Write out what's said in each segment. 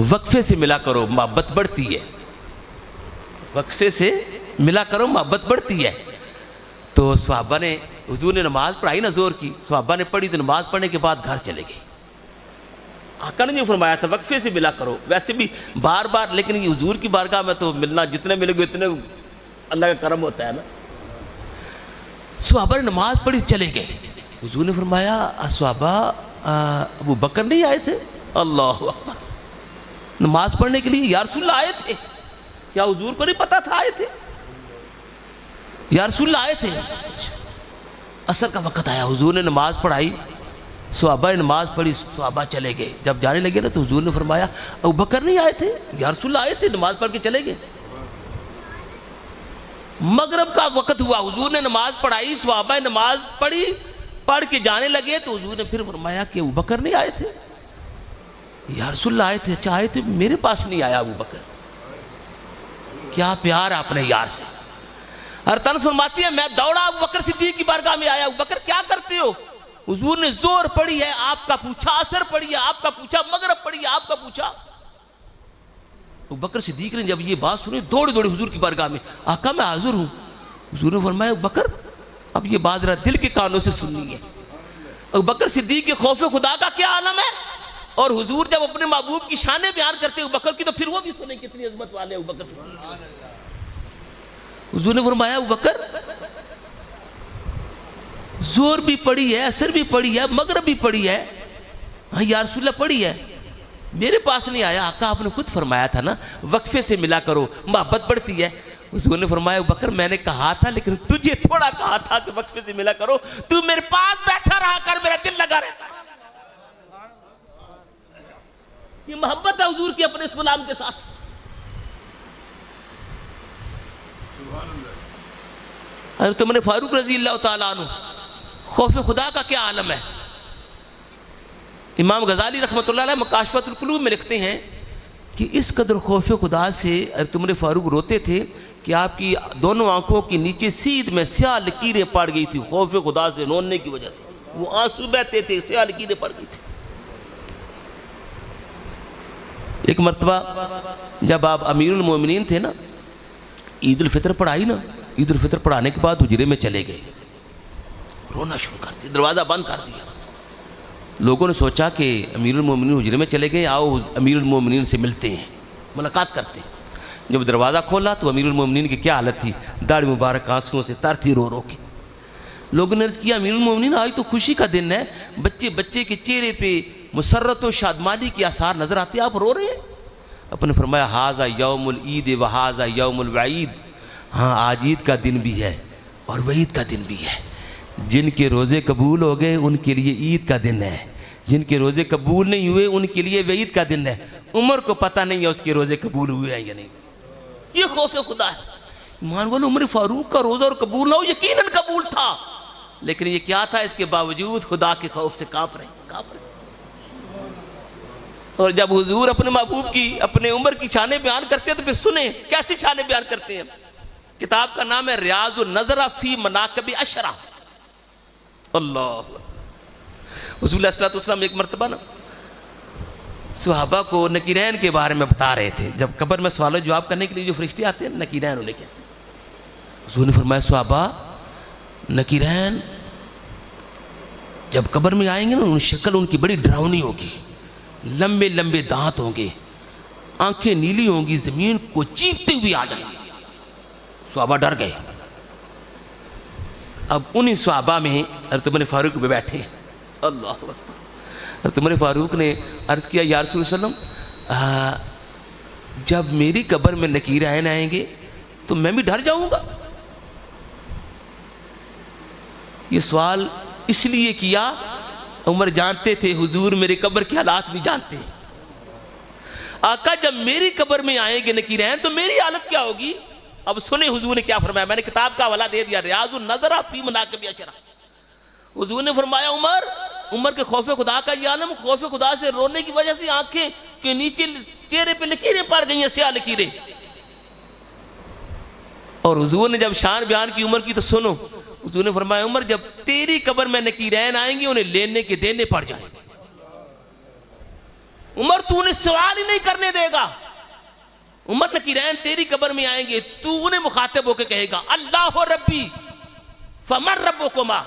वक्फे से मिला करो, मोहब्बत बढ़ती है। वक्फे से मिला करो, मोहब्बत बढ़ती है। तो सहाबा ने, हुजूर ने नमाज पढ़ाई ना जोर की, सहाबा ने पढ़ी तो नमाज पढ़ने के बाद घर चले गए। आका ने जो फरमाया था वक्फे से मिला करो, वैसे भी बार बार, लेकिन ये हुजूर की बारगाह में तो मिलना, जितने मिलोगे उतने अल्लाह का करम होता है ना। सहाबा ने नमाज पढ़ी चले गए। हुजूर ने फरमाया सहाबा अबू बकर नहीं आए थे? अल्लाह अकबर, नमाज पढ़ने के लिए या रसूलल्लाह आए थे? क्या हुजूर को नहीं पता था आए थे? या रसूलल्लाह आए थे। असर का वक्त आया, हुजूर ने नमाज पढ़ाई, सहाबा ने नमाज पढ़ी, सहाबा चले गए। जब जाने लगे ना तो हुजूर ने फरमाया अबू बकर नहीं आए थे? या रसूलल्लाह आए थे, नमाज पढ़ के चले गए। मगरब का वक्त हुआ, हुजूर ने नमाज पढ़ाई, सहाबा ने नमाज पढ़ी, पढ़ के जाने लगे तो हुजूर ने फिर फरमाया कि अबू बकर नहीं आए थे? या रसूलल्लाह आए थे। अच्छा आए थे, मेरे पास नहीं आया अबू बकर। क्या प्यार आपने यार से। हर तन फरमाती है मैं दौड़ा अबू बकर सिद्दीक की बारगाह में आया, अबू बकर क्या करते हो? हुजूर ने जोर पड़ी है आपका पूछा, असर पड़ी है आपका पूछा, मगरब पड़ी है आपका पूछा। अबू बकर सिद्दीक ने जब ये बात सुनी दौड़े दौड़े हुजूर की बारगाह में, आका मैं हाजिर हूँ। हुजूर ने फरमाया अबू बकर अब ये बात जरा दिल के कानों से सुननी है। अबू बकर सिद्दीक के खौफ खुदा का क्या आलम है। और हुजूर जब अपने महबूब की शाने बयान करते अबू बकर की, तो फिर वो भी सुने कितनी अजमत वाले अबू बकर सिद्दीक। हुजूर ने फरमाया अबू बकर जोर भी पड़ी है, असर भी पड़ी है, मगरब भी पड़ी है, हाँ या रसूलल्लाह पड़ी है, मेरे पास नहीं आया। आका आपने खुद फरमाया था ना वक्फे से मिला करो, मोहब्बत बढ़ती है। हुजूर ने फरमाया अबू बकर मैंने कहा था, लेकिन तुझे थोड़ा कहा था कि वक्फे से मिला करो, तू मेरे पास बैठा रहा कर, मेरा दिल लगा रहता। ये मोहब्बत है हुजूर की अपने इस गुलाम के साथ। अरे तुमने फारूक रजी अल्लाह तआला अन्हु, खौफ खुदा का क्या आलम है। इमाम गजाली रहमतुल्लाह अलैह मकाशफतुल कुलूब में लिखते हैं कि इस कदर खौफ खुदा से तुमने फारूक रोते थे कि आपकी दोनों आंखों के नीचे सीध में स्याह लकीरें पड़ गई थी, खौफ खुदा से रोने की वजह से वो आंसू बहते थे, स्याह लकीरें पड़ गई थी। एक मरतबा जब आप अमीरुल मोमिनीन थे ना, ईद उल फितर पढ़ाई ना, ईद उल फितर पढ़ाने के बाद हुजरे में चले गए, रोना शुरू कर दिया, दरवाज़ा बंद कर दिया। लोगों ने सोचा कि अमीरुल मोमिनीन हुजरे में चले गए, आओ अमीरुल मोमिनीन से मिलते हैं, मुलाकात करते हैं। जब दरवाज़ा खोला तो अमीरुल मोमिनीन की क्या हालत थी, दाढ़ी मुबारक आंसुओं से तर थी रो रो के। लोगों ने अर्ज़ किया अमीरुल मोमिनीन आज तो खुशी का दिन है, बच्चे बच्चे के चेहरे पे मुसर्रत व शादमानी के आसार नज़र आते, आप रो रहे हैं। अपने फरमाया हाजा यौमुल ईद व हाजा यौमुल वईद, हाँ आज ईद का दिन भी है और वईद का दिन भी है। जिनके रोज़े कबूल हो गए उनके लिए ईद का दिन है, जिनके रोज़े कबूल नहीं हुए उनके लिए वईद का दिन है। उमर को पता नहीं है उसके रोज़े कबूल हुए हैं या नहीं, ये खौफ खुदा है। मान बोलो उमर फारूक का रोज़ा और कबूल ना हो, यकीनन कबूल था, लेकिन ये क्या था, इसके बावजूद खुदा के खौफ से काँप रहे। और जब हुजूर अपने महबूब की अपने उम्र की शाने बयान करते हैं तो फिर सुने कैसी शाने बयान करते हैं। किताब का नाम है रियाजुन नज़रा फी मनाक़िब अशरा। अल्लाह। हुज़ूर सल्लल्लाहु अलैहि वसल्लम एक मरतबा ना सहाबा को नकीरैन के बारे में बता रहे थे। जब कब्र में सवाल जवाब करने के लिए जो फरिश्ते आते हैं नकीरैन उन्हें कहते हैं। हुज़ूर ने फरमाया सहाबा नकीरैन जब कब्र में आएंगे ना, शक्ल उनकी बड़ी डरावनी होगी, लंबे लंबे दांत होंगे, आंखें नीली होंगी, जमीन को चीरते हुए आ जाएंगे। सहाबा डर गए। अब उन्हीं सहाबा में हज़रत उमर फारूक में बैठे, अल्लाह अकबर। हज़रत उमर फारूक ने अर्ज़ किया या रसूल सल्लम, जब मेरी कब्र में नकीरैन आएंगे तो मैं भी डर जाऊंगा। ये सवाल इसलिए किया, उमर जानते थे हुजूर मेरे कब्र के हालात भी जानते हैं। आका जब मेरी कब्र में आएंगे नकीरैन तो मेरी हालत क्या होगी। अब सुने हुजूर ने क्या फरमाया, मैंने किताब का हवाला दे दिया, रियाजुन नज़रा फी मनाक़िब अशरा। हुजूर ने फरमाया उमर के खौफ खुदा का ये आलम, खौफ खुदा से रोने की वजह से आंखें के नीचे चेहरे पे लकीरें पड़ गई हैं, स्याह लकीरें। और हुजूर ने जब शान बयान की उमर की तो सुनो, हुजूर ने फरमाया उमर जब तेरी कब्र में नकीरैन आएंगे उन्हें लेने के देने पड़ जाएंगे। उमर तू उन्हें सवाल ही नहीं करने देगा। उमर नकीरैन तेरी कब्र में आएंगे, तू उन्हें मुखातिब होकर कहेगा अल्लाह रब्बी फमन रब्बुकुमा,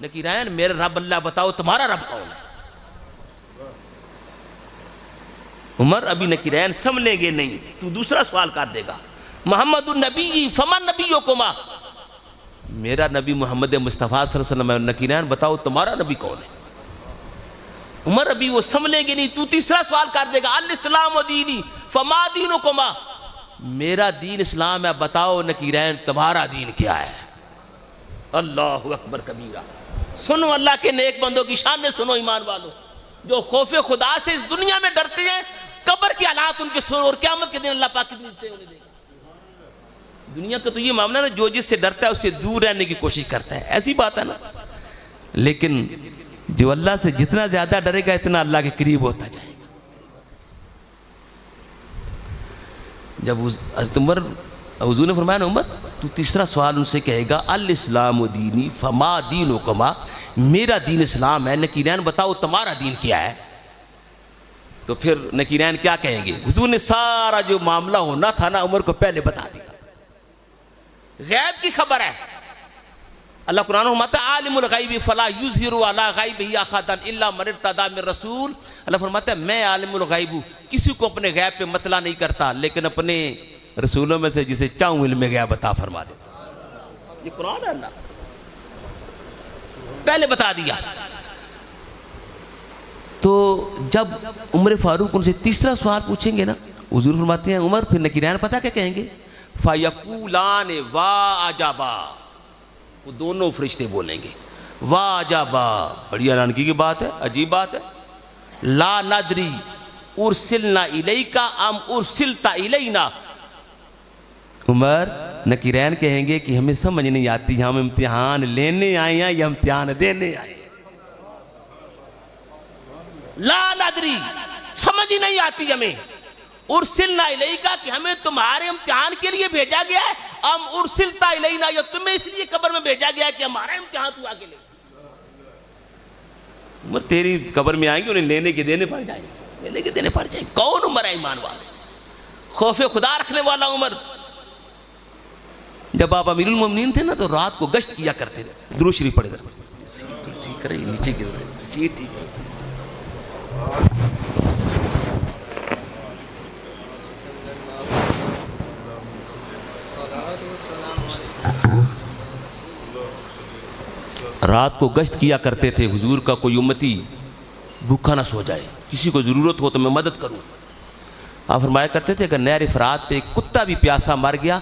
नकीरैन मेरा रब अल्लाह, बताओ तुम्हारा रब कौन है। उमर अभी नकीरैन समझेंगे नहीं, तू दूसरा सवाल कर देगा मोहम्मद नबी फमन नबीयुकुमा, मेरा नबी मोहम्मद मुस्तफ़ा सल्लल्लाहु अलैहि वसल्लम, नकीरैन बताओ तुम्हारा नबी कौन है। उमर अभी वो समझेंगे नहीं, तू तीसरा सवाल कर देगा अल इस्लाम दीनी फमा दीनुकुमा, मेरा दीन इस्लाम है, बताओ नकीरैन तुम्हारा दीन क्या है। अल्लाहु अकबर कबीरा। सुनो अल्लाह के नेक बंदों की शान, सुनो ईमान वालों, जो खौफे खुदा से इस दुनिया में डरते हैं, कब्र के हालात उनके सुनो और क़यामत के दिन अल्लाह पाक की उन्हें देगा। दुनिया का तो ये मामला ना, जो जिससे डरता है उससे दूर रहने की कोशिश करता है, ऐसी बात है ना। लेकिन जो अल्लाह से जितना ज्यादा डरेगा इतना अल्लाह के करीब होता जाएगा। जब उमर हुजूर ने फरमाया ना, उमर तू तीसरा सवाल उनसे कहेगा अल इस्लाम दीनी फमा दीनुकुमा, मेरा दीन इस्लाम है, नकीरैन बताओ तुम्हारा दीन क्या है। तो फिर नकीरैन क्या कहेंगे? हुजूर ने सारा जो मामला होना था ना उमर को पहले बता दिया, गैब की खबर है। अल्लाह कुरान में फरमाता है आलिमुल गैबी फला युज़हिरु अला गैबिही अहदन इल्ला मन इर्तदा मिर रसूल, अल्लाह फरमाता है मैं आलिमुल गैब हूँ, किसी को अपने गैब पे मतला नहीं करता, लेकिन अपने रसूलों में से जिसे चाहूँ इल्म गैब बता फरमा देता। ये कुरान है, अल्लाह पहले बता दिया। तो जब उमर फारूक उनसे तीसरा सवाल पूछेंगे ना, हुजूर फरमाते हैं उमर फिर नकीरैन पता क्या कहेंगे? फ़यक़ूलान वाह अजाबा, वो दोनों फरिश्ते बोलेंगे वाह अजाबा, बड़ी हैरानगी की बात है, अजीब बात है। ला नदरी उरसिलना इलैका अम उरसिलता इलैना, उमर नकीरैन कहेंगे कि हमें समझ नहीं आती, हम इम्तिहान लेने आए हैं या इम्तिहान देने आए हैं। ला नदरी समझ ही नहीं आती हमें, उर्सिलना इलैका कि हमें तुम्हारे इम्तिहान के लिए भेजा गया है, अम उर्सिलता इलैना या तुम्हें इसलिए कब्र में भेजा गया है कि हमारा इम्तिहान तू आगे ले। उमर तेरी कब्र में आएंगे, उन्हें लेने के देने पड़ जाएंगे, लेने के देने पड़ जाएंगे। कौन उमर है? ईमान वाले, खौफे खुदा रखने वाला उमर। जब आप अमीरुल मोमिनीन थे ना तो रात को गश्त किया करते थे। दुरूद शरीफ पढ़े ठीक करे, नीचे गिर रहे सीट ठीक है। रात को गश्त किया करते थे हुजूर का कोई उम्मती भूखा ना सो जाए, किसी को ज़रूरत हो तो मैं मदद करूं। आप फरमाया करते थे अगर नहर फ़रात पे एक कुत्ता भी प्यासा मर गया